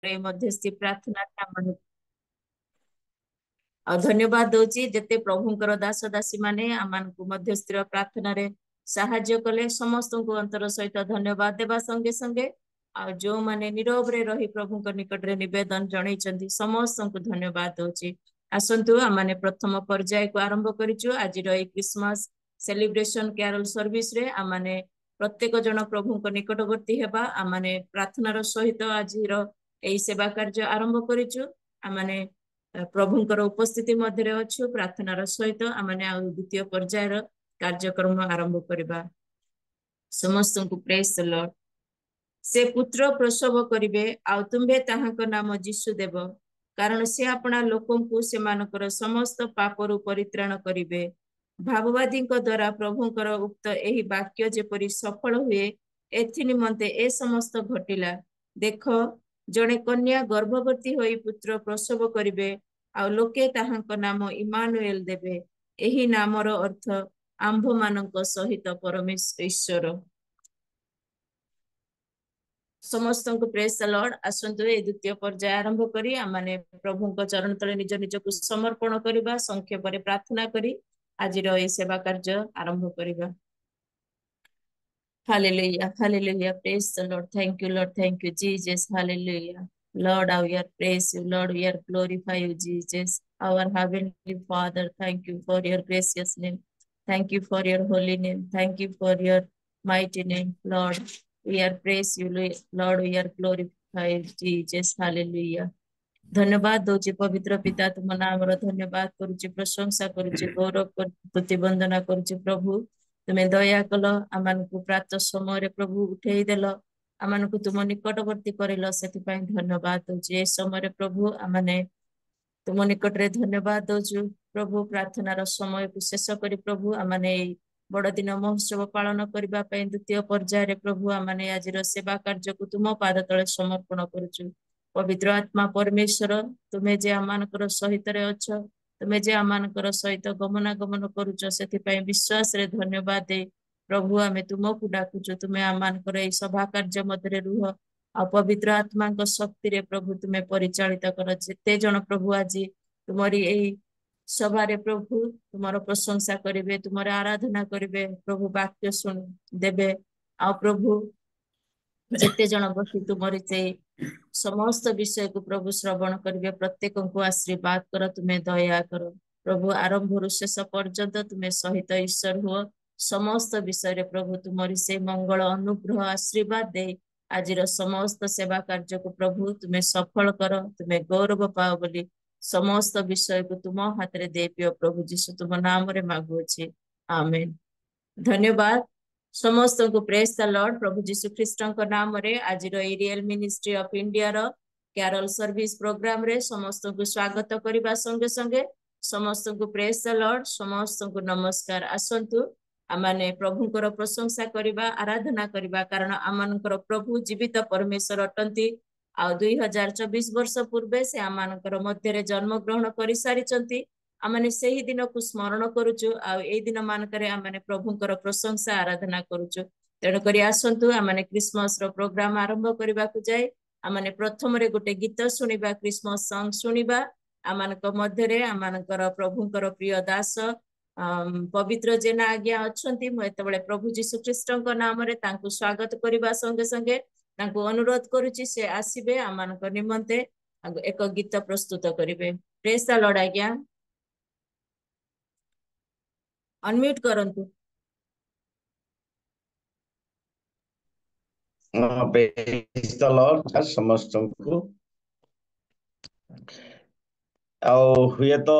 ए मध्यस्थी प्रार्थना आ धन्यवाद दउची जते प्रभुंकर दास दासी माने आमान को मध्यस्थीर प्रार्थना रे साहाय्य कले समस्त को अंतर सहित धन्यवाद देवा संगे संगे आ जो माने नीरव रे रही प्रभुंक निकट रे निवेदन जणै चंदी समस्त को धन्यवाद दउची आसंतु आमाने प्रथम पर्याय को आरंभ करिचु आज रे क्रिसमस सेलिब्रेशन कैरल सर्विस रे आमाने प्रत्येक जन प्रभुंक निकटवर्ती हेबा आमाने प्रार्थनार सहित आज रो एई सेवा कार्य आरंभ करिचु आमाने प्रभुंकर उपस्थिति मध्य अच्छु प्रार्थनार सहित आमाने आ द्वितीय पर्यायर कार्यक्रम आरंभ करबा समस्त को प्रेज द लॉर्ड से पुत्र प्रसव करिवे आ तुंबे ताहाक नाम जीशु देव कारण से अपना लोकों को से मानकर समस्त पापरु परित्राण करिवे भाववादी द्वारा प्रभुंकर उक्त एही वाक्य जेपरि सफल हुए एथि निमंते ए समस्त घटिला देख जड़े कन्या गर्भवती होई पुत्र प्रसव करिवे आ लोके ताहांक नाम इमानुएल देवे एही नामर अर्थ आंभ मानक सहित परमेश्वर ईश्वर समस्त को प्रेज द लॉर्ड आसंतु ए द्वितीय पर्याय आरंभ करी आमाने प्रभु को चरण तले निज निज को समर्पण करबा संक्षेप रे प्रार्थना करी आज रो ए सेवा कार्य आरंभ करबा Hallelujah, hallelujah. Praise the Lord. Thank you, Lord. Thank you, Jesus. Hallelujah. Lord, we are praise you. Lord, we are glorify you, Jesus. Our heavenly Father, thank you for your gracious name. Thank you for your holy name. Thank you for your mighty name, Lord. We are praise you, Lord. We are glorify Jesus. Hallelujah. धन्यवाद दौची पवित्र पिता तुम नाम धन्यवाद करुची प्रशंसा करुची गौरव कर वंदना करुची प्रभु तुम्हें दया कल आमान को प्रातः समय प्रभु उठे देल आमान को तुम निकटवर्ती करल से धन्यवाद दौची ए समय प्रभु आमने तुम निकट रे धन्यवाद दौचु प्रभु प्रार्थनार समय को शेष करी प्रभु आमने बड़ दिन महोत्सव पालन करने द्वितीय पर्याय प्रभु आमने आज सेवा कार्य को तुम पाद तले समर्पण करुचु पवित्र आत्मा परमेश्वर तुम्हें जे आमानकर सहित रे अछ तुम्हें जे आमानकर सहित गमनागमन करुच से विश्वास रे धन्यवाद दे प्रभु आमे तुमको डाकुचु तुम्हें आमानकर ए सभा कार्य मध्य रुह आ पवित्र आत्मा शक्ति रे प्रभु तुम्हें परिचालित कर जेते जन प्रभु आज तुम्हारी यही सभा रे प्रभु तुम्हार प्रशंसा करेंगे तुम्हारे आराधना करेंगे प्रभु वाक्य सुन देवे आ प्रभु जेते जन बसी तुम्हारी से समस्त विषय को प्रभु श्रवण करेंगे प्रत्येक को आशीर्वाद कर तुम्हें दया कर प्रभु आरंभ रु शेष पर्यंत तुम्हें सहित ईश्वर हुआ समस्त विषय रे प्रभु तुम्हारी से मंगल अनुग्रह आशीर्वाद दे आज समस्त सेवा कार्य को प्रभु तुम्हें सफल कर तुम्हें गौरव पाओ बोली समस्त विषय को तुम हाथ रे दे पियो प्रभु जीशु तुम नाम रे मागुछि आमेन धन्यवाद समस्त को प्रेज द लॉर्ड प्रभु जीशु ख्रीष्ट नाम रे आज रियल मिनिस्ट्री ऑफ इंडिया रो कैरल सर्विस प्रोग्राम रे समस्त को स्वागत करबा संगे संगे समस्त को प्रेज द लॉर्ड समस्त को नमस्कार आसंतु आमाने प्रभुंकर प्रशंसा करबा आराधना करबा कारण आमानकर प्रभु जीवित परमेश्वर अटंती आ 2024 वर्ष पूर्वे से आमानकर मध्य रे जन्म ग्रहण करि सारिचंती आमाने सेही दिन को स्मरण करूचु आ ए दिन मानकरे आमाने प्रभुंकर प्रशंसा आराधना करूचु तेणु करी आसंतु आमाने क्रिसमस रो प्रोग्राम आरंभ करबा को जाय आमाने प्रथम रे गोटे गीत सुनिबा क्रिसमस सॉन्ग सुनिबा आमानक मध्य रे आमानकर प्रभुंकर प्रिय दास पवित्र जेना आज्ञा अछंती म एतबेले प्रभु जीशु ख्रीष्टक नाम रे तांको स्वागत करबा संगे संगे तांको अनुरोध करूची से आसीबे आमानक निमंते एक गीत प्रस्तुत करिवे प्रेज द लॉर्ड आज्ञा अनम्यूट करंतु प्रेज द लॉर्ड समस्त को हुए तो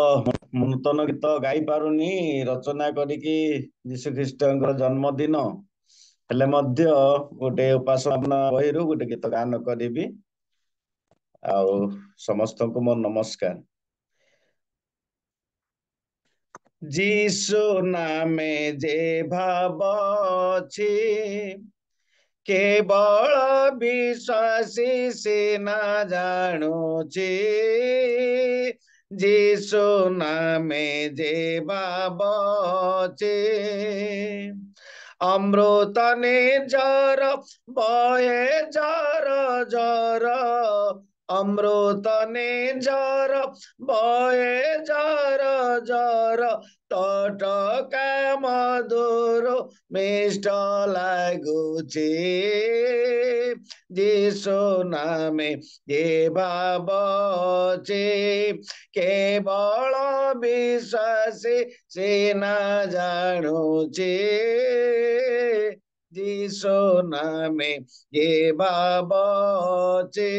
नूतन गीत गाई पारुनी रचना करिकी यीशु ख्रीष्टଙ୍କର जन्मदिन हेले मध्य गोटे उपासना बहिरु गोटे गीत गान करिबी समस्त को मोर नमस्कार जीशु नामे जे भाव अछि केवल विश्वासी सिना जानुछि जीशु नामे जे भाव अछि अमृत निर्झर बहे झर झर अमृत निजर बहे जर जर तटका मधुर मिष्ट लागुचे जीशु नामे ये भावचे केवल विश्वासी सिना जाणुचे जीशु नामे ये भावचे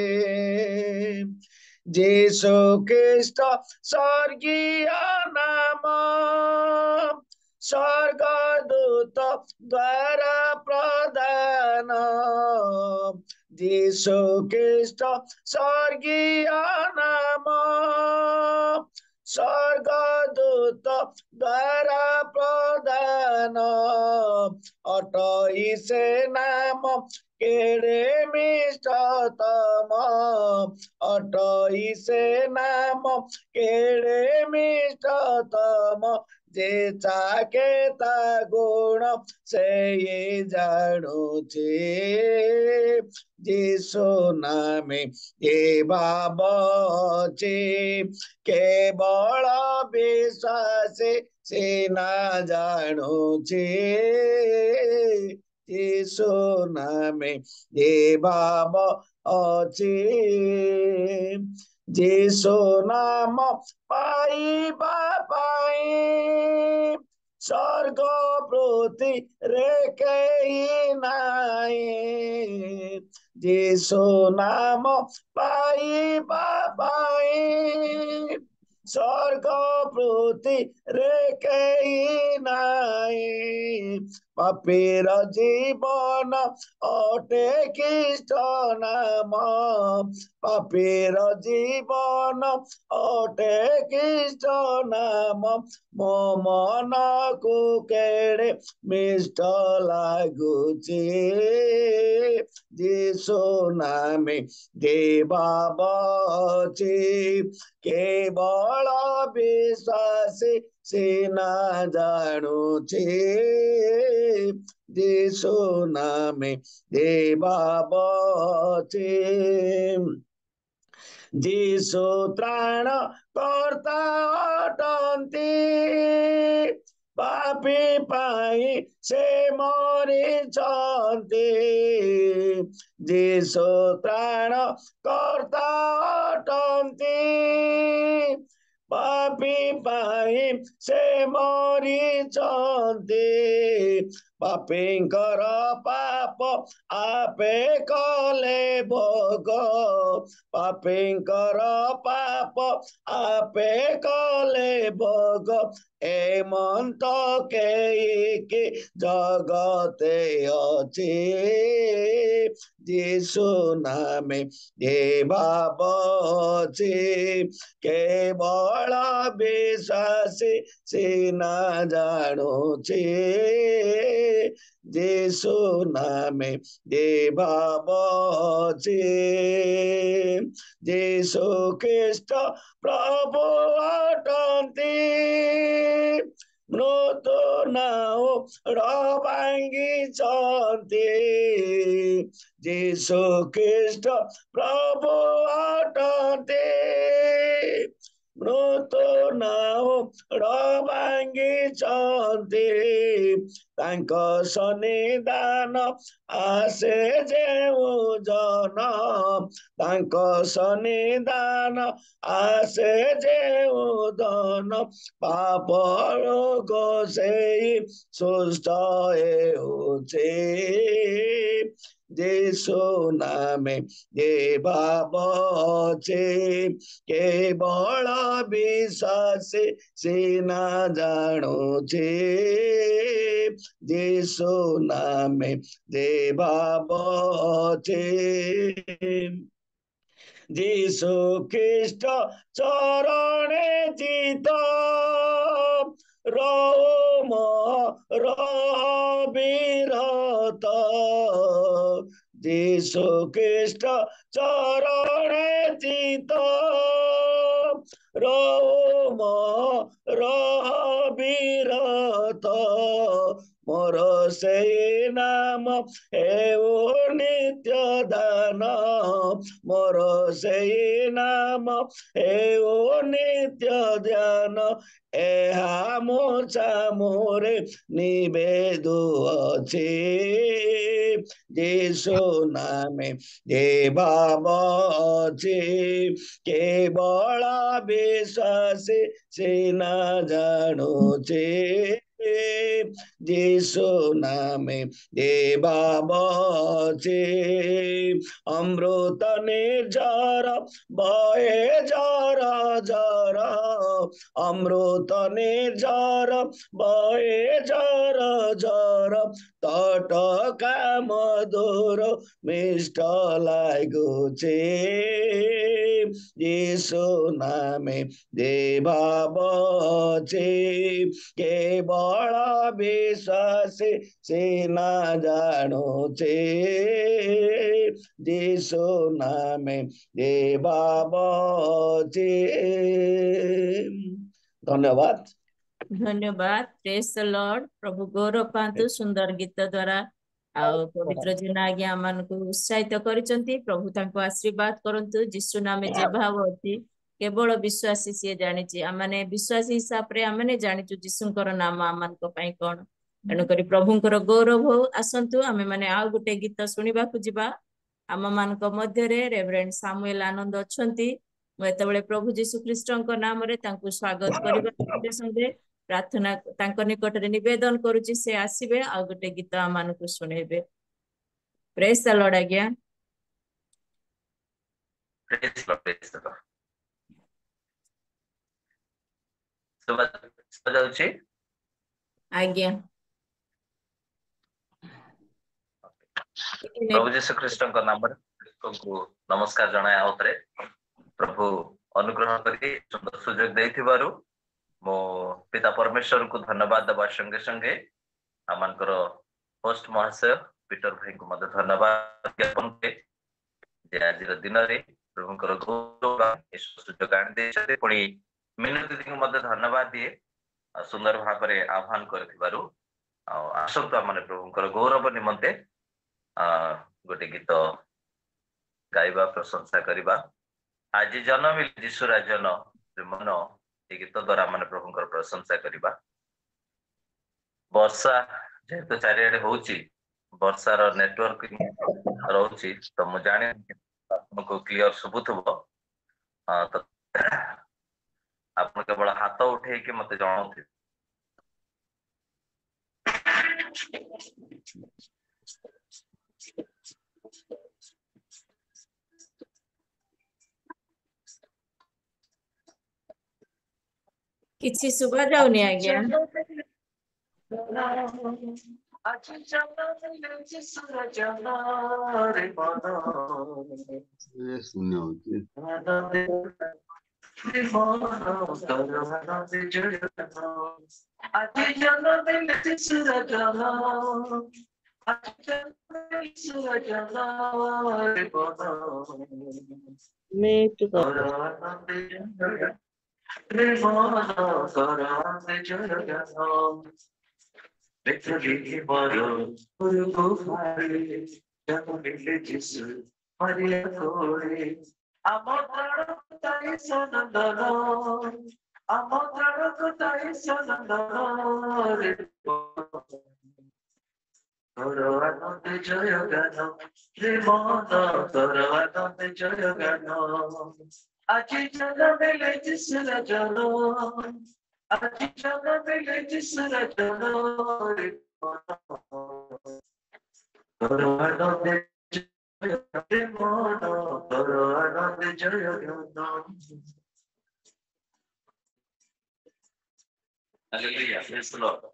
जीशु ख्रीष्ट स्वर्गीय नाम स्वर्गदूत द्वारा प्रदान जीशु ख्रीष्ट स्वर्गीय नाम स्वर्गदूत द्वारा प्रदान अटई से नाम केड़े मिष्टतम अटई से नाम केड़े मिष्टतम जे चाके ता गुण से ये जाणुचे जीशु नामे ये भावचे केवल विश्वासे सिना जाणुचे जीशु नामे ये भाव अच्छे जीशु नाम पाइबा पाई स्वर्ग प्रति रे कहीं नाई जीशु नाम पाइबा पाई स्वर्ग प्रति रे कहीं नाई पापीर जीवन अटे ख्रीष्ट नाम पापीर जीवन अटे ख्रीष्ट नाम मो मन को केड़े मिष्ट लागुचे जीशु नामे देवाबचे केवल विश्वासी सिना जाणुचे जीशु नामे देवाबचे जीशु त्राण कर्ता अटन्ति पापी पाई से मरिचन्ति जीशु त्राण कर्ता अटन्ति पापी पाई से मरिचन्ति पापींकर पाप आपे कले भोग पापींकर पाप आपे कले भोग एमंत के जगते अच्छे जीशु नामे ये भावचे केवल विश्वासी सिना जाणुचे जीशु नामे ये भावचे जीशु ख्रीष्ट प्रभु अटन्ति मृत्यु नाउ रभांगिचन्ति जीशु ख्रीष्ट प्रभु अटन्ति मृत्यु नाउ रभांगिचन्ति तांक सन्निधान आसे जेउ जन तांक सन्निधान आसे जेउ धन पाप रोग से सुष्ट हेउचे जीशु नामे ये भावचे केवल विश्वासी सिना जाणुचे जीशु नामे ये भावचे जीशु ख्रीष्ट चरणे चित रोम रविरत जीशु ख्रीष्ट चरणे चित रोम रविरत मोर से नाम हेउ नित्य दान मोर से नाम हेउ नित्य ध्यान एहा मोचा मोरे निवेदु अछि यीशु नामे देवाव अछि केवल विश्वासी सिना जाणुचे यीशु नामे देवावचे अमृत निर्झर बहे झर झर अमृत निर्झर बहे झर झर तटका मधुर मिष्ट लागुचे यीशु नामे देवावचे केवल विश्वासी सिना जाणुचे यीशु नामे देवावचे धन्यवाद धन्यवाद प्रेज द लॉर्ड प्रभु गौरव पांतु सुंदर गीत द्वारा आउ पवित्र जिना आज्ञा मान को उत्साहित करिसंती प्रभु तांको आशीर्वाद करंतु यीशु नामे जे भाव अछि केवल विश्वासी से जानिछि आमाने विश्वासी हिसाब रे आमाने जानिछु यीशुंकर नाम आमान को पई कोन एनु करी प्रभुंकर गौरव हो आसंतु आमे माने आउ गुटे गीत सुनिबा को जिबा आम मान को मध्य रे रेवरेंड सामुएल आनंद अछंती मैं एतबेले प्रभु यीशु ख्रीष्टଙ୍କ नामरे तांको स्वागत करिबा संगे संगे प्रार्थना तांको निकटरे निवेदन करूची से आसीबे आ गुटे गीत आमान को सुनेबे प्रेज द लॉर्ड आज्ञा प्रेज द लॉर्ड सुबह जाउची आज्ञा प्रभु यीशु ख्रीष्टଙ୍କ नामରେ को नमस्कार जणाय आउतरे प्रभु अनुग्रह करी सुंदर सुजोग देथिबारु मो पिता परमेश्वर को धन्यवाद देवा संगे संगे आमानकर होस्ट महाशय पीटर भाई को मध्य धन्यवाद ज्ञापन के जे आज दिन रे प्रभुंकर गौरव सुजोग आनि देछते पुणी मिनू दीदी को मध्य धन्यवाद दिए सुंदर भाव में आह्वान करथिबारु आसंतु आमाने प्रभुंकर गौरव निमंते गोटे गीत गाइबा प्रशंसा करिबा आज जन्म यीशु राजन मन ये गीत द्वारा माने प्रभुंकर प्रशंसा करिबा वर्षा जेहेतु चारिआडे होउची वर्षार नेटवर्क रहउची तो मु जाने आपको क्लियर सुबुथबो तो आपन केवल हाथ उठे के मते जणाउथि किछि सुबा जाउनी आज्ञा शून्य होती Hallelujah, praise the Lord.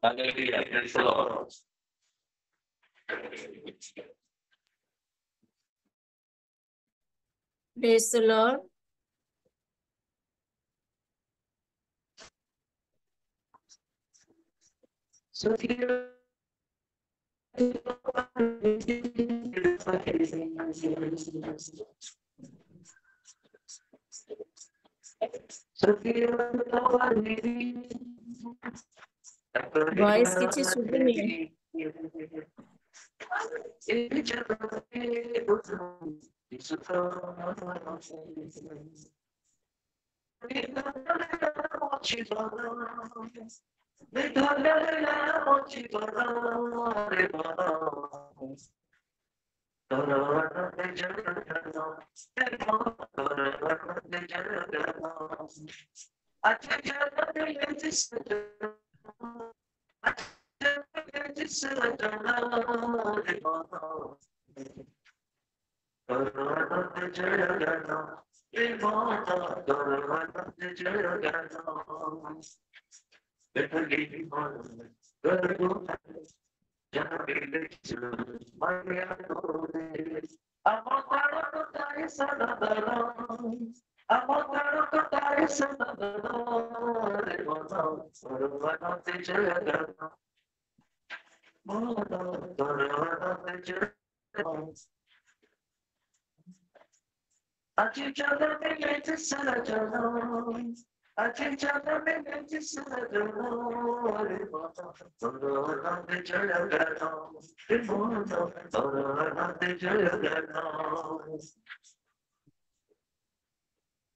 Hallelujah. Praise the Lord. Praise the Lord. Voice କିଛି ଶୁଭୁନି।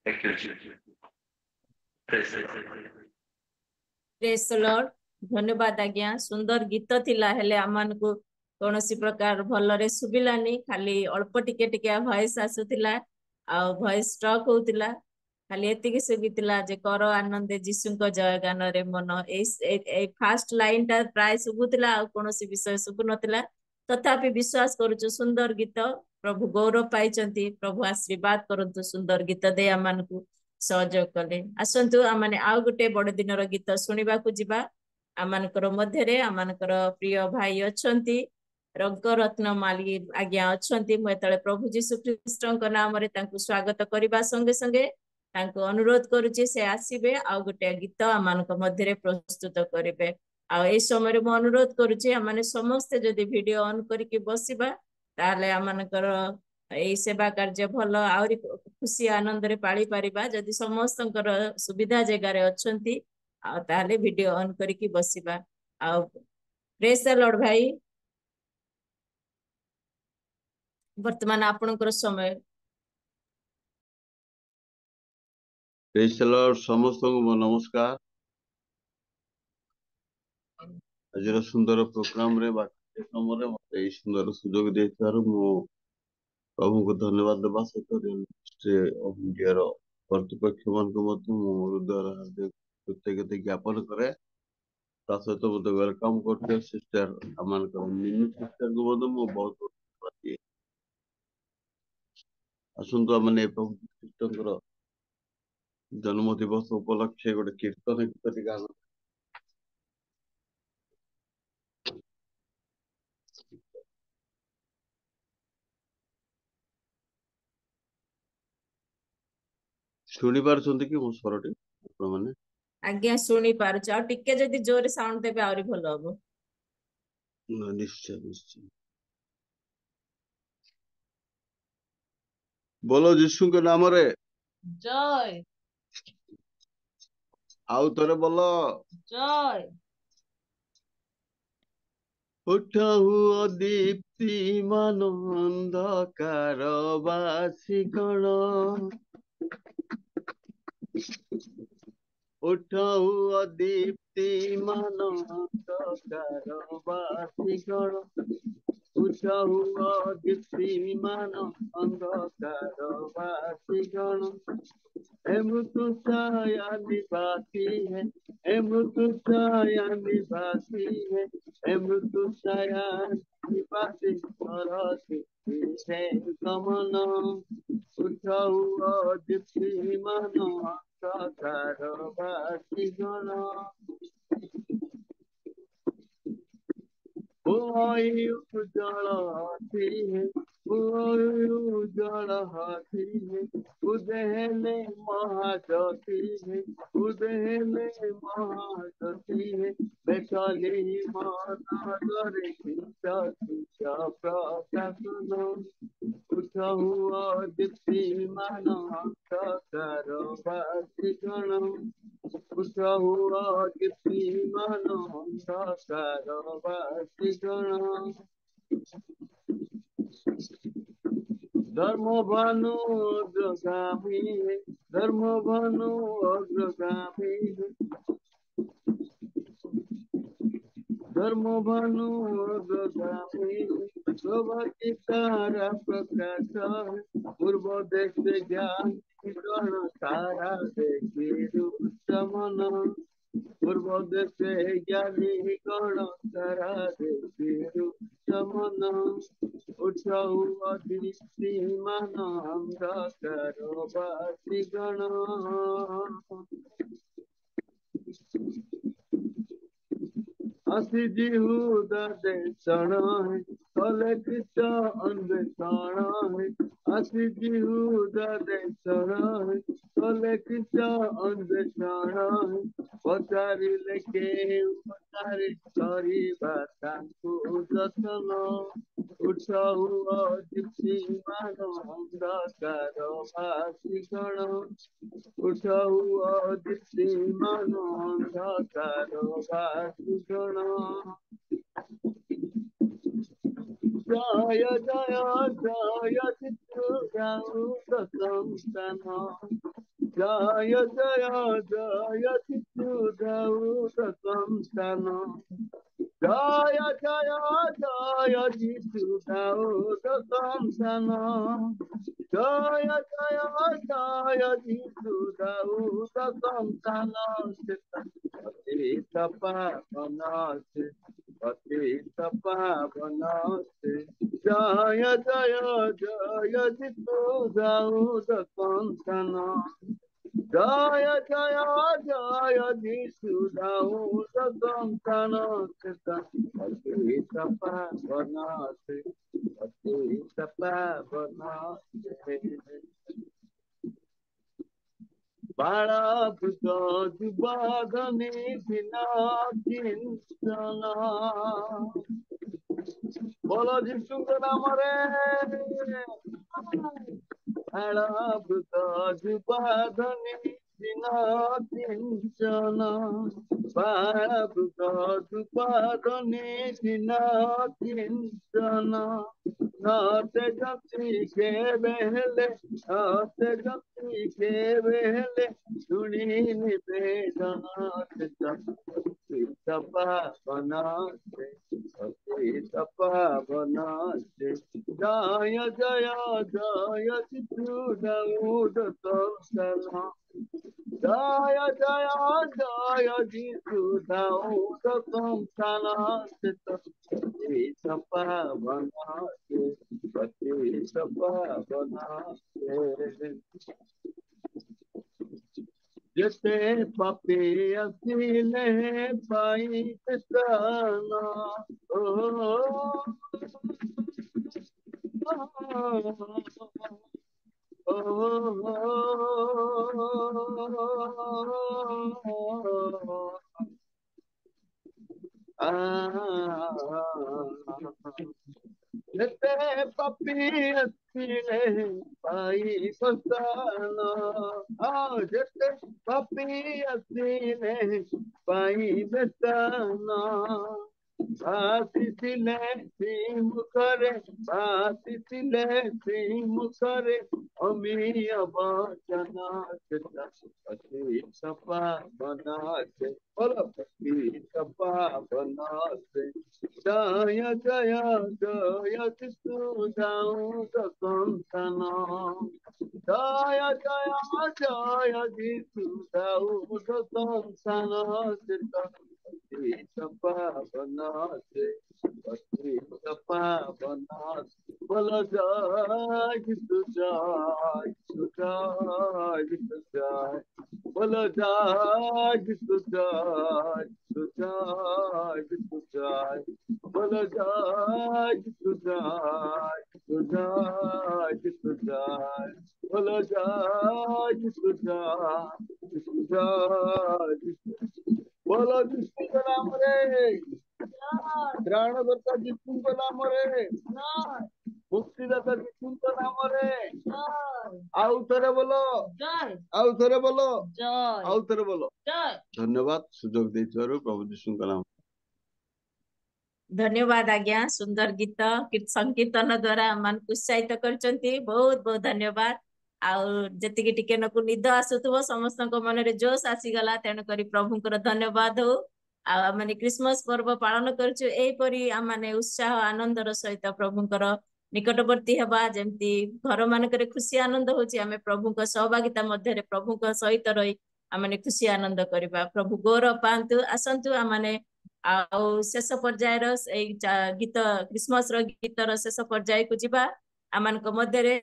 Thank you, Jesus. Praise the Lord. Praise the Lord. धन्यवाद आज्ञा सुंदर गीत थिला हेले आमानकु कोनोसी प्रकार भलरे सुबिलानी खाली अल्प टिके टिके वॉइस आसुतिला आ वॉइस स्टक होतिला खाली एतिके सुबितिला जे कर आनंदे जीसुको जय गान रे मन ए फर्स्ट लाइन ता प्राय सुबुतिला आ कोनोसी विषय सुबु नतिला तथापि विश्वास करूछु सुंदर गीत प्रभु गौरव पाइचंती प्रभु आशीर्वाद करंतु सुंदर गीत दे आमानकु सहयोग कले आसंतु आमाने आउ गुटे बड़ दिनर गीत सुनिबा को जिबा आमानकर मध्यरे आमानकर प्रिय भाई अछंती रंगरत्न माली आज्ञा अछंती मयतळे प्रभु जीशु ख्रीष्टଙ୍କ नामरे तांकु स्वागत करिबा संगे संगे तांकु अनुरोध करूची से आसीबे आउ गुटे गीत आमानक मध्यरे प्रस्तुत करिबे आ ए समय मु अनुरोध करूची आमाने समस्त जदी वीडियो ऑन करिके बसिबा ताले आमानकर एई सेवा कार्य भल आउरी खुशी आनंद रे पाली परिबा जदी समस्तंकर सुविधा जगह रे अछंती आ ताले वीडियो ऑन करिके बसिबा आ प्रेज द लॉर्ड भाई वर्तमान आपनकर समय प्रेज द लॉर्ड समस्तଙ୍କୁ ମୋ ନମସ୍କାର ଆଜିର ସୁନ୍ଦର ପ୍ରୋଗ୍ରାମ ରେ ବାକି ସମୟରେ ମୋତେ ଏହି ସୁନ୍ଦର ସୁଯୋଗ ଦେଇଥିବାରୁ ମୁଁ ପ୍ରଭୁଙ୍କୁ ଧନ୍ୟବାଦ ଦେବା ସହିତ ଇଣ୍ଡିଆର କର୍ତ୍ତୃପକ୍ଷ ମାନଙ୍କୁ ମଧ୍ୟ ମୁଁ ହୃଦୟର ହାର୍ଦ୍ଦିକ କୃତଜ୍ଞତା ଜ୍ଞାପନ କରେ ତା ସହିତ ମୋତେ ୱେଲକମ୍ କରୁଥିବା ସିଷ୍ଟର ଆମମାନଙ୍କର ମିନି ସିଷ୍ଟରଙ୍କୁ ମଧ୍ୟ ମୁଁ ବହୁତ ଧନ୍ୟବାଦ ଦିଏ ଆସନ୍ତୁ ଆମେ ପ୍ରଭୁ ଖ୍ରୀଷ୍ଟଙ୍କର ଜନ୍ମ ଦିବସ ଉପଲକ୍ଷେ ଗୋଟେ କୀର୍ତ୍ତନ ଗୀତଟି ଗାନ ଶୁଣି ପାରୁଛନ୍ତି କି ମୋ ସ୍ୱରଟି ଆପଣମାନେ आज्ञा सुनी पारुछ आ टिके जदी जोरे साउंड देबे आउरी भलो हबो निश्चय निश्चय बोलो यीशु के नाम रे जय ଆଉ ଥରେ ବୋଲ। ଜୟ ଉଠାଉ ଦୀପ୍ତିମାନ ଅନ୍ଧକାର ବାସିଗଣ, ଉଠାଉ ଦୀପ୍ତିମାନ ଅନ୍ଧକାର ବାସିଗଣ, ଉଠାଉ ଦୀପ୍ତିମାନ ଅନ୍ଧକାର ବାସିଗଣ। हे मृत्यु छाया निवासी है, हे मृत्यु छाया निवासी है, हे मृत्यु छाया निवासी सरस्वती है कमन, उठाऊ दीप्तिमान अंधकार बासिगण। वही उज्जवल हाथी है, वही उज्जवल हाथी है, उदहले महाज्योति है, उदहले महाज्योति है, बैठली महानगरे प्रकाशन, उठाऊ दीप्तिमान अंधकार बासिगण, उठाऊ दीप्तिमान अंधकार बासिगण। धर्मभानु अग्रगामी है, धर्मभानु अग्रगामी है, धर्मभानु अग्रगामी है, प्रभाती तारा प्रकाश है, पूर्व देश ज्ञान गण तारा देखी रुचमन, पूर्व देश ज्ञानी गण तारा देखी रुचमन, उठाऊ दीप्तिमान अंधकार बासिगण। आशीष जिहुदा देशण है, कले कृष्ण अन्वेषण है, आशीष जिहुदा देशण है, कले कृष्ण अन्वेषण है, पचारिले केहु पचारि करिबा तांकु दर्शन, उठाऊ दीप्तिमान अंधकार बासिगण, उठाऊ दीप्तिमान अंधकार बासिगण। जय जय जय चित्रगाऊ संस्थान, जय जय जय चित्रगाऊ संस्थान, जय जय जय चित्रगाऊ संस्थान, जय जय जय चित्रगाऊ संस्थान, पतित पावन से, पतित पावन से, जय जय जय चित्रगाऊ संस्थान, जय जय जय जिसुदाऊ संस्थान, पतित पावन से, पतित पावन से। बाळाभृत जुबाधने बिना चिंतन, बोलो जिसुଙ୍କ नामରେ। बाळाभृत जुबाधने बिना चिंतन, बाळाभृत जुबाधने बिना चिंतन, नाते जति केवे हेले, नाते जति केवे हेले, शुणी निवेदन पतित पावन से, पतित पावन से, जय जय जय चित्रगाऊ संस्थान, जय जय जय जिसुदाऊ संस्थान, पतित पावन से, पतित पावन से। जते पापी असीले पाई स्थान, जते पापी ଆସିଲେ ପାଇ ବସାନ ଯେତେ ପାପି ଆସିଲେ ପାଇବେ ସ୍ଥାନ ଭାସିଥିଲେ ଶ୍ରୀମୁଖରେ ଭାସିଥିଲେ ଶ୍ରୀମୁଖରେ ଅମୀୟ ବଚନ ଅତି ସପା ବନାସେ ବୋଲ ଅତି ସପା ବନାସେ ଜୟ ଜୟ ଜୟ ଶିଶୁ ଦାଉଦ ସନ୍ତାନ ଜୟ ଜୟ ଜୟ ଶିଶୁ ଦାଉଦ ସନ୍ତାନ ଅତି ସପା বনাসে অতি সপা বনাসে বল জয় যিশু জয় যিশু জয় যিশু জয় বল জয় যিশু জয় যিশু জয় যিশু জয় বল জয় যিশু জয় যিশু জয় যিশু জয় বল জয় যিশু জয় যিশু জয় যিশু बोलो जिसके नाम रे त्राणकर्ता जिसके नाम रे मुक्तिदाता जिसके नाम रे आउ थरे बोलो आउ थरे बोलो आउ थरे बोलो धन्यवाद सुजोग देथिबारु प्रभु यीशुଙ୍କ नाम धन्यवाद आज्ञा सुंदर गीत संकीर्तन द्वारा मन उत्साहित करचंती बहुत बहुत धन्यवाद आउ जतिके टिके नकु निद आसुथबो समस्त मन रे जोश आसीगला तेणु करी प्रभुंकर धन्यवाद हो आ माने क्रिसमस पर्व पालन करछु एई परी आ माने उत्साह आनंदर सहित प्रभुंकर निकटवर्ती हेबा जेमती घर मानकरे खुशी आनंद होची आमे प्रभुंक सहभागिता मध्य रे प्रभुंक सहित रही आ माने खुशी आनंद करबा प्रभु गौरव पांतु आसंतु आ माने आउ शेष पर्यायर गीत क्रिसमस रो गीतर शेष पर्याय को जीवा आमानक मध्य रे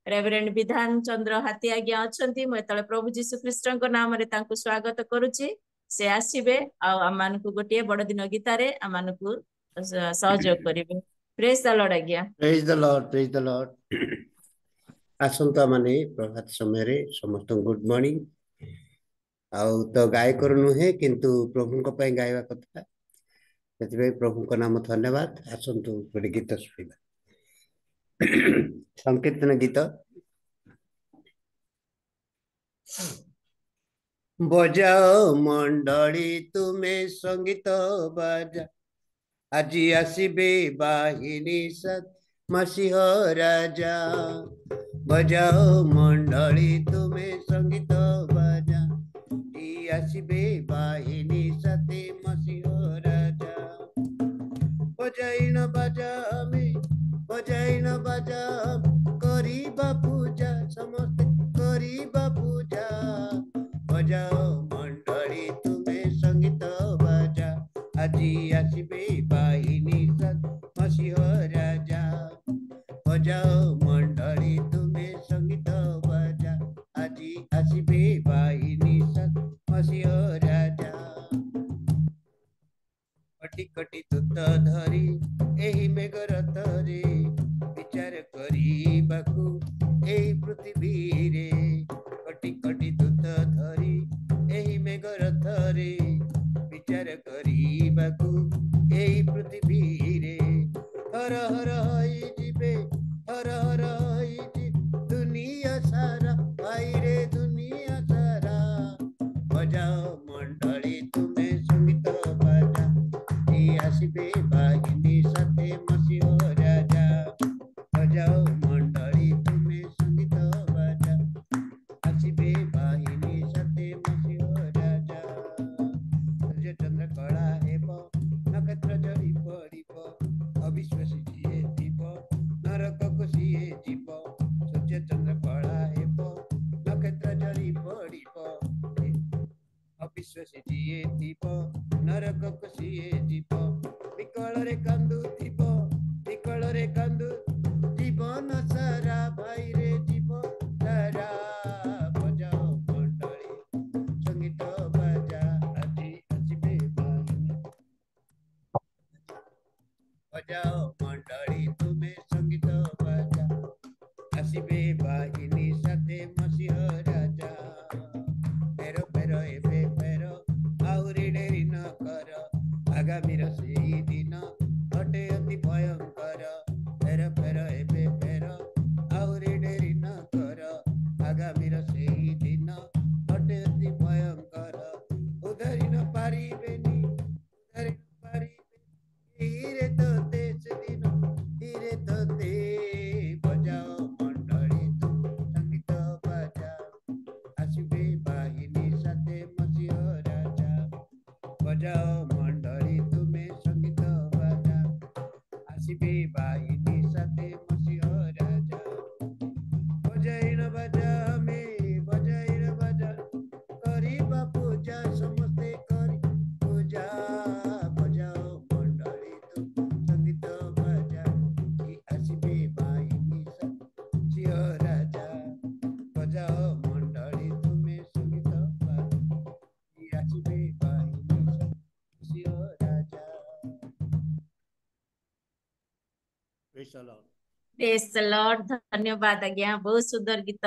रेवरेंड विधान चंद्र हाथी आज्ञा अछंती म तळे प्रभु जीसु ख्रीष्टଙ୍କ नाम रे तांको स्वागत करूची से आसीबे आ आमानकु गोटिए बड़ दिन गीतारे आमानकु सहयोग करिवे प्रेज द लॉर्ड आज्ञा प्रेज द लॉर्ड आसंता माने प्रभात समय रे समस्त गुड मॉर्निंग आउ तो गायक नुहे किंतु प्रभु को पय गायवा कथा सेति प्रभु को नाम धन्यवाद आसंतु गोटे गीत सुनिबा संकीर्तन गीत बजाओ मंडली तुम्हें संगीत बजा আজি আসিবে বাহিনী সৎ মসিহ রাজা बजाओ मंडली तुम्हें संगीत बजा আসিবে বাহিনী সাথে মসিহ রাজা बजाई न बाजा में बजाई न बाजा करिबा पूजा समस्त करिबा पूजा बजाओ मंडली तुम्हें संगीत बजा আজি আসিবে বাহিনী সৎ মসিহ রাজা बजाओ मंडली तुम्हें संगीत बजा আজি আসিবে বাহিনী সৎ মসিহ রাজা कटी कटी दूत धरी एही मेघरथ रे विचार करिबाकु एही पृथ्वी रे कटी कटी दूत धरी एही मेघरथ रे विचार करिबाकु एही पृथ्वी रे हर हर होई जिबे हर हर होई जी दुनिया सारा भाई रे दुनिया सारा बजाओ मंडली तुम्हें संगीत बजा আসিবে বাহিনী সাথে মসিহ রাজা बजाओ मंडली तुम्हें संगीत बजा আসিবে বাহিনী সাথে মসিহ রাজা সূর্য চন্দ্র কলা হেব নক্ষত্র ঝরি পড়িব অবিশ্বাসী যিয়ে জীব নরকକୁ ସିଏ ଯିବ ସୂର୍ଯ୍ୟ ଚନ୍ଦ୍ର କଳା ହେବ ନକ୍ଷତ୍ର ଝରି ପଡ଼ିବ ଅବିଶ୍ୱାସୀ ଯିଏ ଥିବ ନରକକୁ ସିଏ ଯିବ ବିକଳରେ କାନ୍ଦୁଥିବ ବିକଳରେ କାନ୍ଦୁ ଜୀବନ ସାରା ଭାଇରେ ଯିବ ସାରା ବଜାଓ ମଣ୍ଡଳୀ ସଙ୍ଗୀତ ବାଜା ଆଜି ଆସିବେ ବାହିନୀ बजाओ मंडली तुम्हें संगीत बजा আসিবে বাহিনী সাথে মসিহ রাজা फेरो फेरो एबे फेरो आउरी डेरी न कर आगामीर सेही दिन अटे अति भयंकर फेरो फेरो एबे फेरो बजाओ मंडली तुमे संगीत बाजा आसीबे बाहिनी साथे मसीह राजा बजाइन बाजा हमें बजाइन बाजा करिबा पूजा समस्ते करी पूजा बजाओ मंडली तुमे संगीत बाजा कि आसीबे बाहिनी साथे मसीह राजा बजाओ मंडली तुमे संगीत बाजा कि आसीबे बाहिनी साथे मसीह राजा। Praise the Lord. Praise the Lord. धन्यवाद आज्ञा, बहुत सुंदर गीत।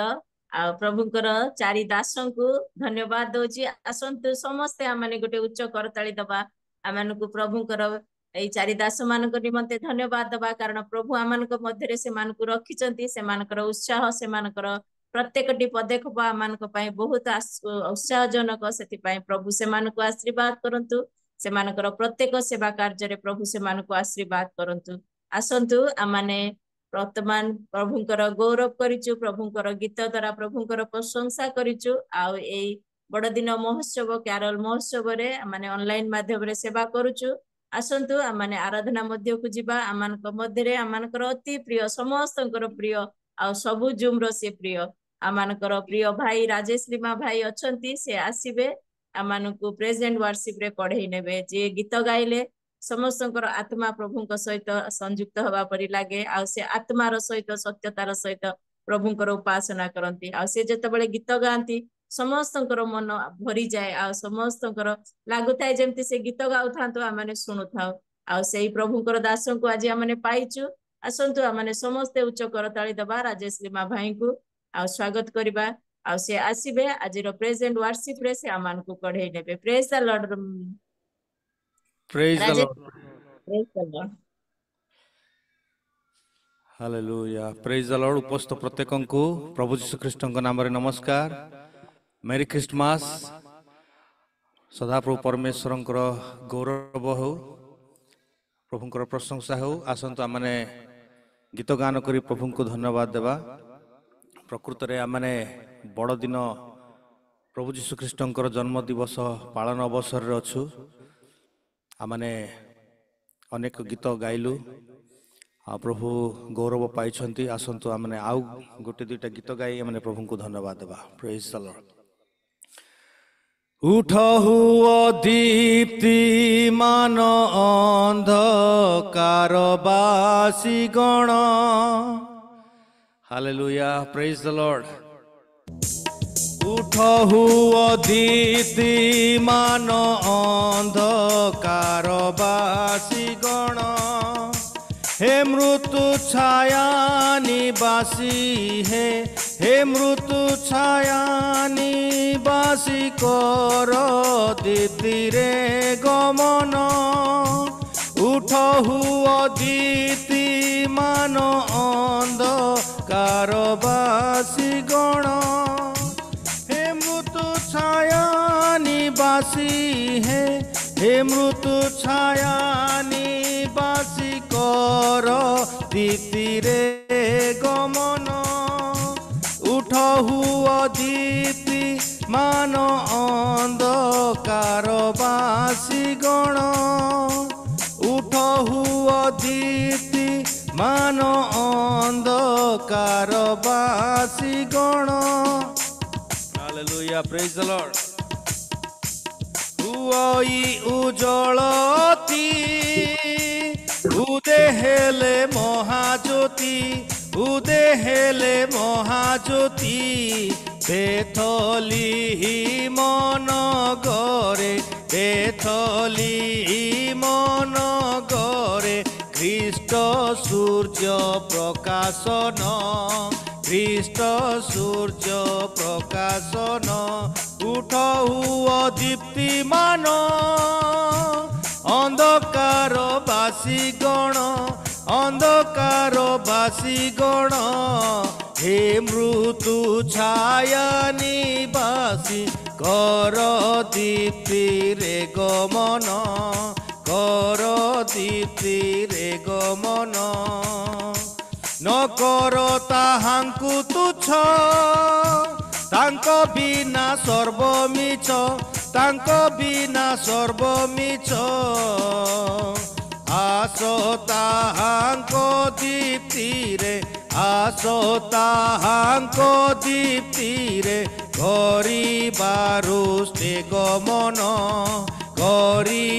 आ प्रभुଙ୍କର चारि दासଙ୍କୁ धन्यवाद दଉଛି। ଆସନ୍ତୁ ସମସ୍ତେ ଆମମାନେ ଗୋଟେ ଉଚ୍ଚ କରତାଳି ଦବା। ଆମମାନଙ୍କୁ ପ୍ରଭୁଙ୍କର ଏଇ ଚାରି ଦାସ ମାନଙ୍କ ନିମନ୍ତେ ଧନ୍ୟବାଦ ଦବା, କାରଣ ପ୍ରଭୁ ଆମମାନଙ୍କ ମଧ୍ୟରେ ସେମାନଙ୍କୁ ରଖିଛନ୍ତି। ସେମାନଙ୍କର ଉତ୍ସାହ, ସେମାନଙ୍କର ପ୍ରତ୍ୟେକଟି ପଦକ୍ଷେପ ଆମମାନଙ୍କ ପାଇଁ ବହୁତ ଉତ୍ସାହଜନକ। ସେଥିପାଇଁ ପ୍ରଭୁ ସେମାନଙ୍କୁ ଆଶୀର୍ବାଦ କରନ୍ତୁ। ସେମାନଙ୍କର ପ୍ରତ୍ୟେକ ସେବା କାର୍ଯ୍ୟରେ ପ୍ରଭୁ ସେମାନଙ୍କୁ ଆଶୀର୍ବାଦ କରନ୍ତୁ। ଆସନ୍ତୁ ଆମମାନେ ବର୍ତ୍ତମାନ ପ୍ରଭୁଙ୍କର ଗୌରବ କରିଛୁ, ପ୍ରଭୁଙ୍କର ଗୀତ ଦ୍ୱାରା ପ୍ରଭୁଙ୍କର ପ୍ରଶଂସା କରିଛୁ। ଆଉ ଏଇ ବଡଦିନ ମହୋତ୍ସବ କ୍ୟାରଲ ମହୋତ୍ସବରେ ଆମମାନେ ଅନଲାଇନ ମାଧ୍ୟମରେ ସେବା କରୁଛୁ। ଆସନ୍ତୁ ଆମମାନେ ଆରାଧନା ମଧ୍ୟକୁ ଯିବା। ଆମମାନଙ୍କ ମଧ୍ୟରେ ଆମମାନଙ୍କର ଅତି ପ୍ରିୟ, ସମସ୍ତଙ୍କର ପ୍ରିୟ, ଆଉ ସବୁ ଜୁମର ସେ ପ୍ରିୟ, ଆମମାନଙ୍କର ପ୍ରିୟ ଭାଇ ରାଜେଶ ଲିମା ଭାଇ ଅଛନ୍ତି। ସେ ଆସିବେ ଆମମାନଙ୍କୁ ପ୍ରେଜେଣ୍ଟ ୱାର୍ସିପ ରେ ପଢେଇ ନେବେ। ଯିଏ ଗୀତ ଗାଇଲେ ସମସ୍ତଙ୍କର ଆତ୍ମା ପ୍ରଭୁଙ୍କ ସହିତ ସଂଯୁକ୍ତ ହେବା ପରି ଲାଗେ। ଆଉ ସେ ଆତ୍ମାର ସହିତ, ସତ୍ୟତାର ସହିତ ପ୍ରଭୁଙ୍କର ଉପାସନା କରନ୍ତି। ଆଉ ସେ ଯେତେବେଳେ ଗୀତ ଗାଆନ୍ତି ସମସ୍ତଙ୍କର ମନ ଭରିଯାଏ। ଆଉ ସମସ୍ତଙ୍କର ଲାଗୁଥାଏ ଯେମିତି ସେ ଗୀତ ଗାଉଥାନ୍ତୁ, ଆମମାନେ ଶୁଣୁଥାଉ। ଆଉ ସେଇ ପ୍ରଭୁଙ୍କର ଦାସଙ୍କୁ ଆଜି ଆମମାନେ ପାଇଛୁ। ଆସନ୍ତୁ ଆମମାନେ ସମସ୍ତେ ଉଚ୍ଚ କରତାଳି ଦବା ରାଜେଶ ଲିମା ଭାଇଙ୍କୁ, ଆଉ ସ୍ୱାଗତ କରିବା। ଆଉ ସେ ଆସିବେ ଆଜିର ପ୍ରେଜେଣ୍ଟ ୱାର୍ସିପ ରେ ସେ ଆମମାନଙ୍କୁ ପଢେଇ ନେବେ। Praise the Lord. Praise the Rajesh, Lord. Praise the Lord. Hallelujah. Praise the Lord. ଉପସ୍ଥିତ ପ୍ରତ୍ୟେକଙ୍କୁ ପ୍ରଭୁ ଯୀଶୁ ଖ୍ରୀଷ୍ଟଙ୍କ ନାମରେ ନମସ୍କାର। ମେରି ଖ୍ରୀଷ୍ଟମାସ। ସଦାପ୍ରଭୁ ପରମେଶ୍ୱରଙ୍କର ଗୌରବ ହେଉ, ପ୍ରଭୁଙ୍କର ପ୍ରଶଂସା ହେଉ। ଆସନ୍ତୁ ଆମମାନେ ଗୀତ ଗାନ କରି ପ୍ରଭୁଙ୍କୁ ଧନ୍ୟବାଦ ଦେବା। ପ୍ରକୃତରେ ଆମମାନେ ବଡ଼ଦିନ ପ୍ରଭୁ ଯୀଶୁ ଖ୍ରୀଷ୍ଟଙ୍କର ଜନ୍ମ ଦିବସ ପାଳନ ଅବସରରେ ଅଛୁ। ଆମମାନେ ଅନେକ ଗୀତ ଗାଇଲୁ, ଆଉ ପ୍ରଭୁ ଗୌରବ ପାଇଛନ୍ତି। ଆସନ୍ତୁ ଆମମାନେ ଆଉ ଗୋଟେ ଦୁଇଟା ଗୀତ ଗାଇ ଆମମାନେ ପ୍ରଭୁଙ୍କୁ ଧନ୍ୟବାଦ ଦେବା। ପ୍ରେଜ୍ ଦ ଲର୍ଡ। ଉଠ ହୁଅ ଦୀପ୍ତିମାନ ଅନ୍ଧକାର ବାସୀ ଗଣ। ହାଲେଲୁୟା, ପ୍ରେଜ୍ ଦ ଲର୍ଡ। ଉଠ ହୁଅ ଦୀପ୍ତିମାନ ଅନ୍ଧକାର ବାସୀ ଗଣ। हे मृत्यु छाया निवासी हे मृत्यु छाया निवासी कर दीप्तिरे गमन। उठ हुआ दीप्तिमान अंधकार बासी गण। हे मृत्यु छाया निवासी हे मृत्यु छाया निवासी कर दीप्तिरे गमन। उठ हुआ दीप्तिमान अंधकार बासी गण। उठ हुआ दीप्तिमान अंधकार बासी गण। Hallelujah, praise the Lord. हुई उज्जवलती उदे हेले महाज्योति उदे हेले महाज्योति। बेथली मन गरे बेथली मन गरे ख्रीष्ट सूर्य प्रकाशन। ख्रीष्ट सूर्य प्रकाशन। उठ हुआ दीप्तिमान अंधकार बासी गण। अंधकार बासी गण। हे मृत्यु छाया निवासी कर दीप्तिरे गमन। कर दीप्तिरे गमन। न कर ताहांकु तुच्छ तांक बिना सर्वमिछ। तांको बिना सर्वमिच आसो ताहांको दीप्ति रे आसो ताहांको दीप्ति रे गरिबारुस्ते गमन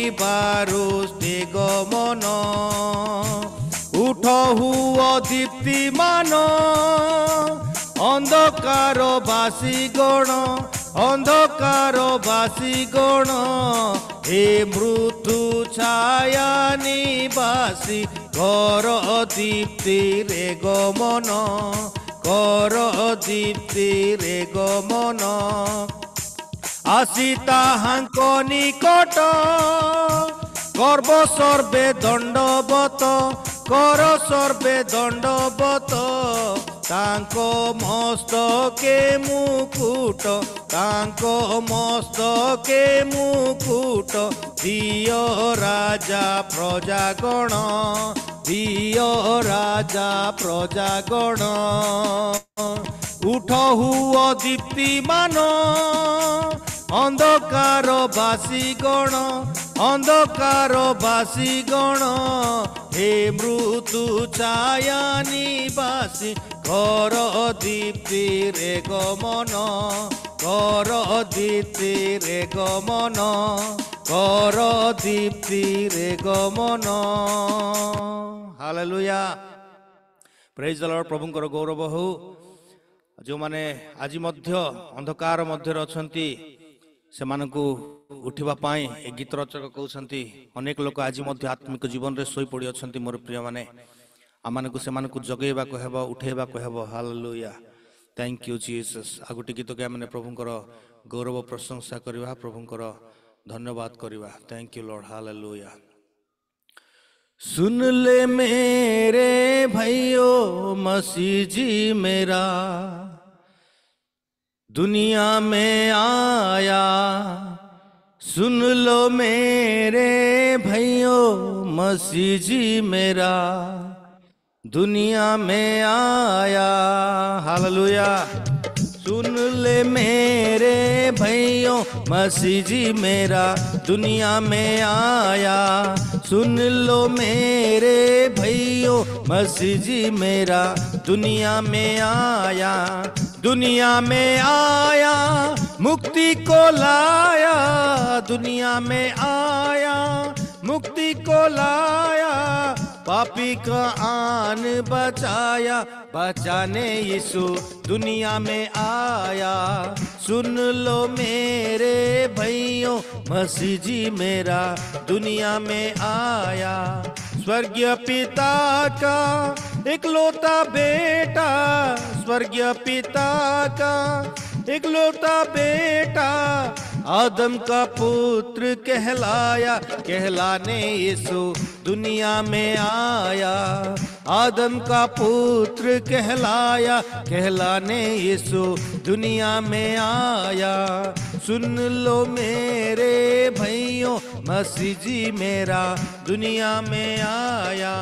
गरिबारुस्ते गमन उठ हुओ दीप्तिमान अंधकार बासी गण अंधकार बासी गण हे मृत्यु छाया निवासी घर दीप्ति रे गमन कर दीप्ति रे गमन आसी ताहांक निकट गर्व सर्वे दंडवत कर सर्वे दंडवत तांको मस्तके मुकुट तांको मस्तके मुकुट दियो राजा प्रजागण दियो राजा प्रजागण उठ हुओ दीप्तिमान अंधकार बासी गण अंधकार बासी गण हे मृत्यु छाया निवासी कर दीप्ति रे गमन कर दीप्ति रे गमन कर दीप्ति रे गमन हालेलुया प्रेज द लॉर्ड प्रभुंकर गौरव हो जो माने आज मध्य अंधकार मध्य अछंती से मानकु उठिबा पाई ए गीत रचक कहउछंती अनेक लोक आज मध्य आत्मिक जीवन रे सोई पड़ी अछंती मोर प्रिय माने आमानकु से मानकु जगेबा को हेबो उठेबा को हेबो हालेलुया थैंक यू जीसस आगुटी गीत के माने प्रभुंकर गौरव प्रशंसा करबा प्रभुंकर धन्यवाद करबा थैंक यू लॉर्ड हालेलुया सुन ले मेरे भाइयों मसीह जी मेरा दुनिया में आया सुन लो मेरे भाइयों मसीह जी मेरा दुनिया में आया हालेलुया सुन ले मेरे भाइयों मसीह जी मेरा दुनिया में आया सुन लो मेरे भाइयों मसीह जी मेरा दुनिया में आया मुक्ति को लाया दुनिया में आया मुक्ति को लाया पापी का आन बचाया बचाने यीशु दुनिया में आया सुन लो मेरे भाइयों मसीह जी मेरा दुनिया में आया स्वर्गीय पिता का इकलौता बेटा स्वर्गीय पिता का इकलौता बेटा आदम का पुत्र कहलाया कहलाने यीशु दुनिया में आया आदम का पुत्र कहलाया कहलाने यीशु दुनिया में आया सुन लो मेरे भाइयों मसीह जी मेरा दुनिया में आया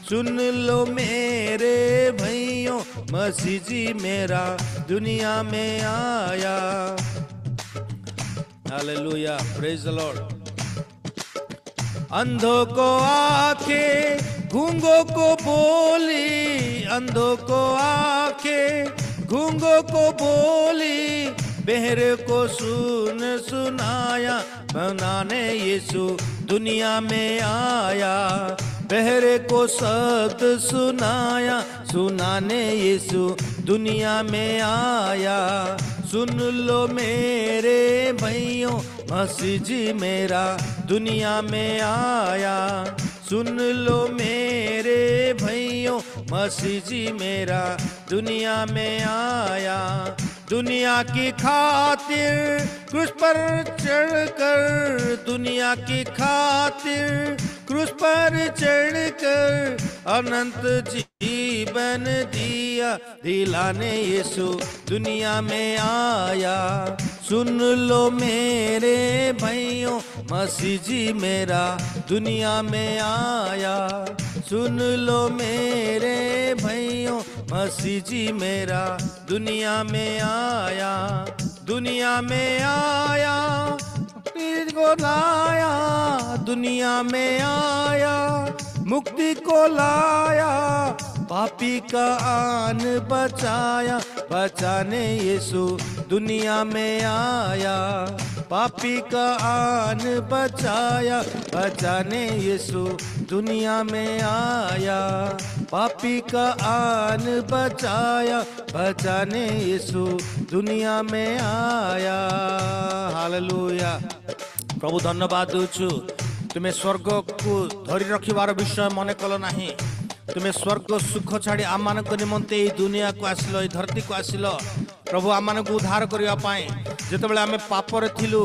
सुन लो मेरे भाइयों मसीह जी मेरा दुनिया में आया हालेलुया प्रेज द लॉर्ड अंधों को आंखें गूंगों को बोली अंधों को आंखें गूंगों को बोली बहरे को सुनाया बनाने यीशु दुनिया में आया बहरे को शब्द सुनाया सुनाने यीशु दुनिया में आया सुन लो मेरे भाइयों मसीह जी मेरा दुनिया में आया सुन लो मेरे भाइयों मसीह जी मेरा दुनिया में आया दुनिया की खातिर क्रूस पर चढ़कर दुनिया की खातिर क्रूस पर चढ़कर अनंत जीवन दिया दिलाने यीशु दुनिया में आया सुन लो मेरे भाइयों मसीह जी मेरा दुनिया में आया सुन लो मेरे भाइयों मसीह जी मेरा दुनिया में आया को लाया, दुनिया में आया, मुक्ति को लाया, पापी का आन बचाया, बचाने यीशु दुनिया में आया, पापी का आन बचाया, बचाने यीशु दुनिया में आया, पापी का आन बचाया, बचाने यीशु दुनिया में आया। हालेलुया। प्रभु धन्यवाद दूचु, तुम्हें स्वर्ग को धरी रखिबार विषय मन कल नाही, तुम्हें स्वर्ग सुख छाड़ी आम मान निमंते ये दुनिया को आसिल, ये धरती को आसिल प्रभु आम मान उद्धार करने, जिते आम पापर थिलु,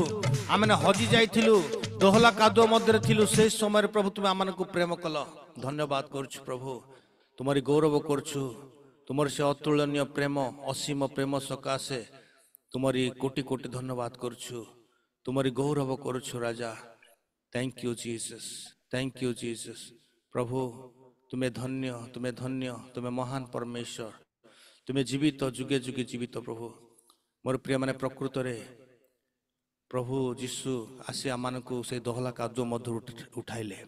आम हजि जाइथिलु, दोहला कादुआ मध्य थिलु, से समय प्रभु तुम्हें आम को प्रेम कल। धन्यवाद करछु प्रभु, तुम्हारी गौरव करछु, तुम से अतुलनीय प्रेम, असीम प्रेम सकाशे तुम्हारी कोटि कोटि धन्यवाद करछु, तुम्हारी गौरव करछु राजा। Thank you Jesus, thank you Jesus. प्रभु तुम्हें धन्य, तुम्हें धन्य, तुम्हें महान परमेश्वर, तुम्हें जीवित जुगे जुगे जीवित प्रभु। मोर प्रिय माने प्रकृत रे प्रभु जीशु आसी आमान को से दोहला कादुआ मध्य उठाइले,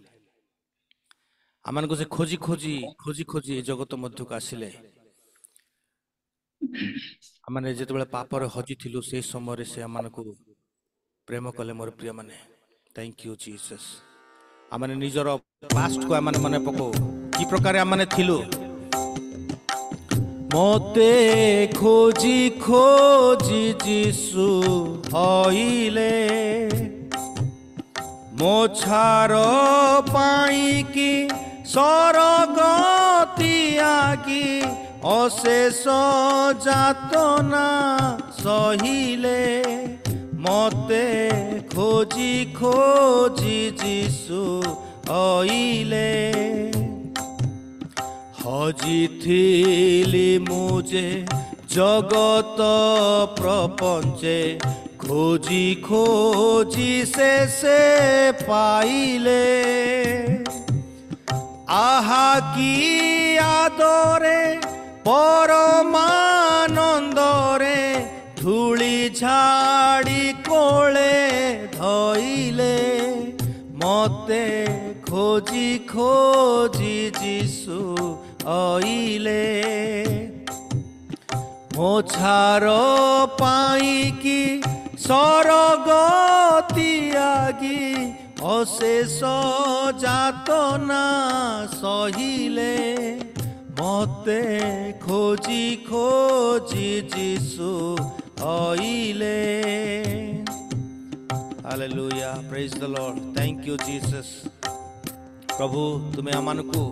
आमान को से खोजी खोजी खोजी खोजी जगत मध्य को आसिले। आमाने जेते बेले पापर हजि थिलु से समय से आमान को प्रेम कले। मोर प्रिय माने थैंक यू जीसस। आमाने निजर पास्ट को आमाने मने पको कि प्रकार आमाने थिलु, मोते खोजी खोजी जीसु आइले, मो छारो पाई की सरग त्यागी, अशेष जातना सहिले, मोते खोजी खोजी जीसु आइले। हजि थिली मुझे जगत प्रपंचे, खोजी खोजी से पाइले। आहा की आदरे परमानंदरे, धूली झाड़ी कोले धइले, मते खोजी खोजी जीसु आइले। मो छारो पाई की सरग त्यागी, अशेष जातना सहिले, मते खोजी खोजी जीसु आइले। Hallelujah, praise the lord, thank you Jesus. प्रभु तुम्हें आमान को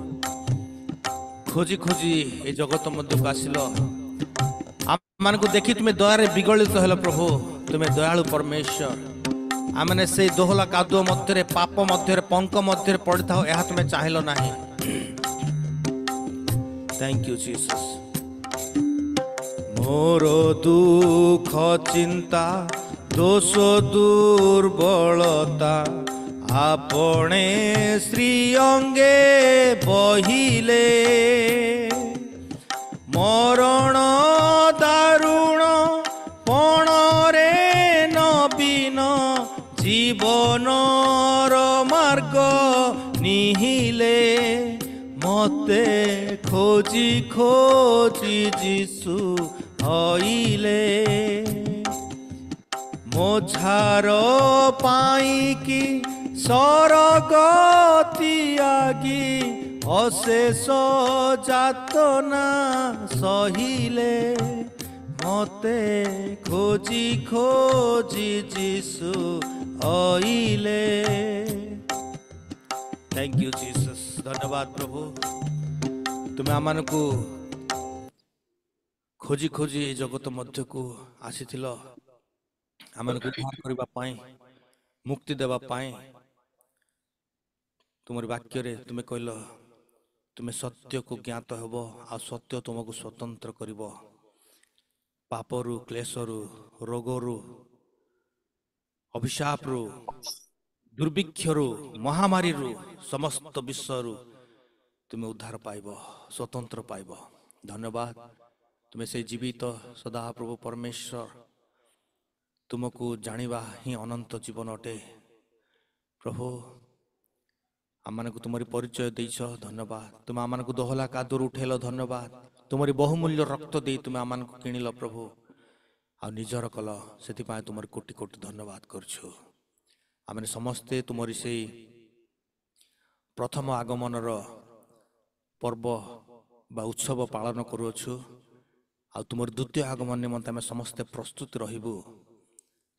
खोजी खोजी ए जगत मध्य को आसिल, आमान को देखी तुम्हें दयारे विगलित हेल। प्रभु तुम्हें दयालु परमेश्वर, आमने से दोहला कादुआ मध्य, पाप मध्य, पंक मध्य पड़ी था, यह तुम्हें चाहिल नहीं। Thank you Jesus. मोर दुख चिंता दोष दुर्बलता, आपणे श्री अंगे बहिले, मरण दारुण पणरे नवीन, जीवनर मार्ग निहिले, मते खोजी खोजी जीसु आइले। मो छारो पाई की सरग त्यागी, अशेष जातना सहिले, मते खोजी खोजी जीसु आइले। Thank you Jesus. धन्यवाद प्रभु, तुम्हें आमान को खोजी खोजी जगत मध्य को आसीथिल, आमान को उद्धार करबा पाई, मुक्ति देवा पाई। तुमर वाक्य रे तुम्हें कहल, तुम्हें सत्य को ज्ञात हेब, आ सत्य तुमको स्वतंत्र करिब, पापरु, क्लेशरु, रोगरु, अभिशापरु, दुर्भिक्षरु, महामारीरु, समस्त विश्वरु तुम्हें उद्धार पाइब, स्वतंत्र पाइब। धन्यवाद, तुम्हें से जीवित सदा प्रभु परमेश्वर, तुमको जानिबा ही अनंत जीवन अटे। प्रभु आम को तुमरी परिचय देछ धन्यवाद तुम आम को दोहला कादूर उठेल धन्यवाद तुमरी बहुमूल्य रक्त दे तुम आम को किणिल प्रभु आ निजर कल से तुम कोटि कोटि धन्यवाद करछु आम समस्ते तुमरी से प्रथम आगमन पर्व बा उत्सव पालन करुछु आ तुम द्वितीय आगमन निमंते आम समस्ते प्रस्तुत रहबू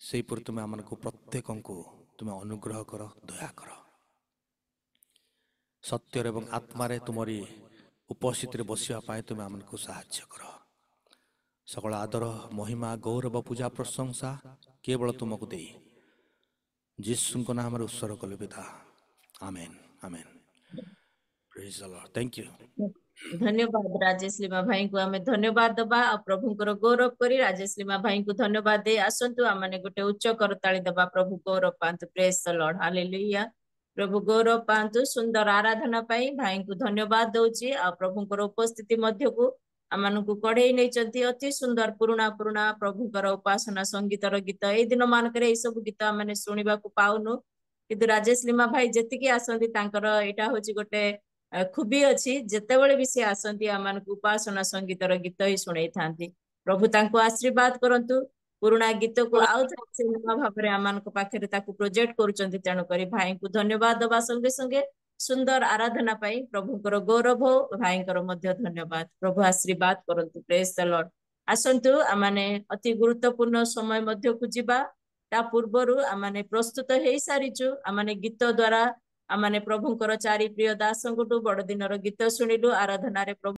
से तुम आम को प्रत्येक को तुम अनुग्रह कर दया कर सत्य एवं आत्मारे तुमरी उपस्थित बसवाई तुम आम को साहाय्य कर सकल आदर महिमा गौरव पूजा प्रशंसा केवल तुमको दे जीसु को नाम उत्सर्ग कले पिता amen amen praise the lord thank you धन्यवाद राजेश लीमा भाई को आमे धन्यवाद दबा आ प्रभुंकर गौरव करी राजेश लीमा भाई को धन्यवाद दे आसंतु आमने गोटे उच्च करताली दबा प्रभु गौरव पांतु प्रेज द लॉर्ड हालेलुया प्रभु गौरव पांतु सुंदर आराधना पाई भाई को धन्यवाद दउची आ प्रभुंकर उपस्थिति मध्य को आमनकु कढ़ेई नहीं अति सुंदर पुराणा पुराणा प्रभुंकर उपासना संगीतर गीत ए दिन मानकर ए सब गीत आमने सुनिबा को पाउनु किंतु राजेश लीमा भाई जेतिकी आसंती तांकर एटा होची गोटे खूबी अच्छी जेतेबेले भी से आसंती आमनकु उपासना संगीतर गीत ही सुनाई थांती प्रभु तांको आशीर्वाद करंतु पुराणा गीत को आउ से नवा भाबरे आमनक पाखरे ताकु प्रोजेक्ट करूचंती तेणु करी भाई को धन्यवाद दबा संगे संगे सुंदर आराधना पाई प्रभुंकर गौरव हो भाईंकर मध्य धन्यवाद प्रभु आशीर्वाद करंतु प्रेज द लॉर्ड आसंतु आमाने अति गुरुत्वपूर्ण समय मध्य को जिबा ता पूर्वरु आमाने प्रस्तुत हेई सारिचु आमाने गीत द्वारा आमाने प्रभुंकर चारि प्रिय दासंगटु बड़ दिनर गीत सुनिलु आराधना रे प्रभु